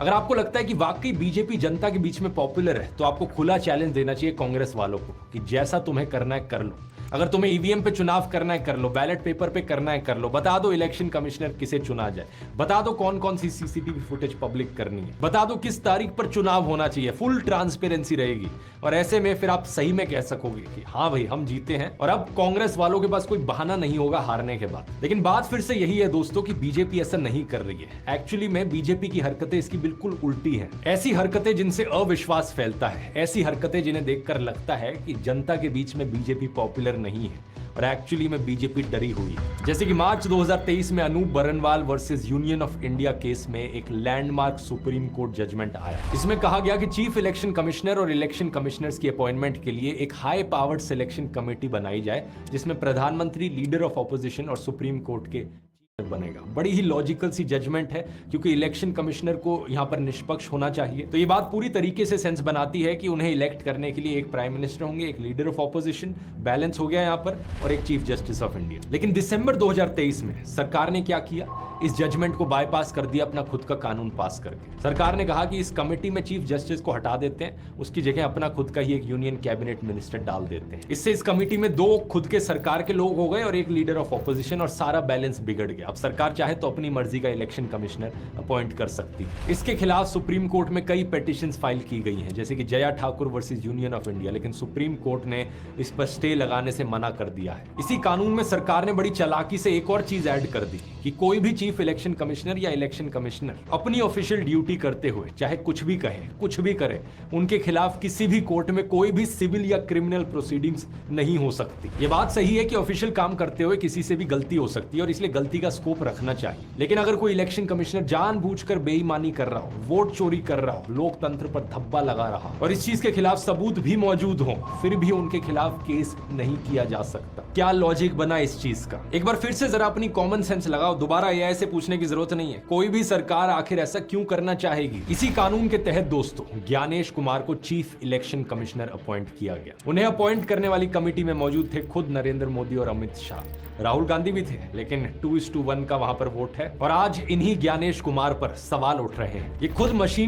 अगर आपको लगता है कि वाकई बीजेपी जनता के बीच में पॉपुलर है, तो आपको खुला चैलेंज देना चाहिए कांग्रेस वालों को कि जैसा तुम्हें करना है कर लो। अगर तुम्हें ईवीएम पे चुनाव करना है कर लो, बैलेट पेपर पे करना है कर लो, बता दो इलेक्शन कमिश्नर किसे चुना जाए, बता दो कौन कौन सी सीसीटीवी फुटेज पब्लिक करनी है, बता दो किस तारीख पर चुनाव होना चाहिए, फुल ट्रांसपेरेंसी रहेगी। और ऐसे में फिर आप सही में कह सकोगे कि हाँ भाई हम जीते हैं और अब कांग्रेस वालों के पास कोई बहाना नहीं होगा हारने के बाद। लेकिन बात फिर से यही है दोस्तों कि बीजेपी ऐसा नहीं कर रही है। एक्चुअली में बीजेपी की हरकतें इसकी बिल्कुल उल्टी है। ऐसी हरकतें जिनसे अविश्वास फैलता है, ऐसी हरकतें जिन्हें देखकर लगता है कि जनता के बीच में बीजेपी पॉपुलर नहीं है और एक्चुअली में बीजेपी डरी हुई है। जैसे कि मार्च 2023 में Anoop Barnwal versus union of India case में एक लैंडमार्क सुप्रीम कोर्ट जजमेंट आया। इसमें कहा गया कि चीफ इलेक्शन कमिश्नर और इलेक्शन कमिश्नर्स की अपॉइंटमेंट के लिए एक हाई पावर्ड सिलेक्शन कमेटी बनाई जाए, जिसमें प्रधानमंत्री, लीडर ऑफ ऑपोजिशन और सुप्रीम कोर्ट के बनेगा। बड़ी ही लॉजिकल सी जजमेंट है, क्योंकि इलेक्शन कमिश्नर को यहां पर निष्पक्ष होना चाहिए। तो ये बात पूरी तरीके से सेंस बनाती है कि उन्हें इलेक्ट करने के लिए एक प्राइम मिनिस्टर होंगे, एक लीडर ऑफ ऑपोजिशन, बैलेंस हो गया यहां पर, और एक चीफ जस्टिस ऑफ इंडिया। लेकिन दिसंबर 2023 में सरकार ने क्या किया, इस जजमेंट को बाईपास कर दिया अपना खुद का कानून पास करके। सरकार ने कहा कि इस कमेटी में चीफ जस्टिस को हटा देते हैं, उसकी जगह अपना खुद का ही एक यूनियन कैबिनेट मिनिस्टर डाल देते हैं। इससे इस कमेटी में 2 खुद के सरकार के लोग हो गए और एक लीडर ऑफ ऑपोजिशन, और सारा बैलेंस बिगड़ गया। अब सरकार चाहे तो अपनी मर्जी का इलेक्शन कमिश्नर अपॉइंट कर सकती है। इसके खिलाफ सुप्रीम कोर्ट में कई पेटिशंस फाइल की गई हैं, जैसे कि Jaya Thakur versus union of India, लेकिन सुप्रीम कोर्ट ने इस पर स्टे लगाने से मना कर दिया है। इसी कानून में सरकार ने बड़ी चालाकी से एक और चीज ऐड कर दी कि कोई भी चीफ इलेक्शन कमिश्नर या इलेक्शन कमिश्नर अपनी ऑफिशियल ड्यूटी करते हुए चाहे कुछ भी कहे, कुछ भी करे, उनके खिलाफ किसी भी कोर्ट में कोई भी सिविल या क्रिमिनल प्रोसीडिंग्स नहीं हो सकती। ये बात सही है कि ऑफिशियल काम करते हुए किसी से भी गलती हो सकती है और इसलिए गलती का स्कोप रखना चाहिए। लेकिन अगर कोई इलेक्शन कमिश्नर जानबूझकर बेईमानी कर रहा हो, वोट चोरी कर रहा हो, लोकतंत्र पर धब्बा लगा रहा हो और इस चीज के खिलाफ सबूत भी मौजूद हो, फिर भी उनके खिलाफ केस नहीं किया जा सकता। क्या लॉजिक बना इस चीज का? एक बार फिर से जरा अपनी कॉमन सेंस लगाओ। दोबारा एआई से पूछने की जरूरत नहीं है। कोई भी सरकार आखिर ऐसा क्यों करना चाहेगी? इसी कानून के तहत दोस्तों ज्ञानेश कुमार को चीफ इलेक्शन कमिश्नर अपॉइंट किया गया। उन्हें अपॉइंट करने वाली कमेटी में मौजूद थे खुद नरेंद्र मोदी और अमित शाह, राहुल गांधी भी थे, लेकिन 2:1 का वहां पर वोट है और आज इन्हीं ज्ञानेश कुमार पर सवाल उठ रहे हैं। ये खुद मशीन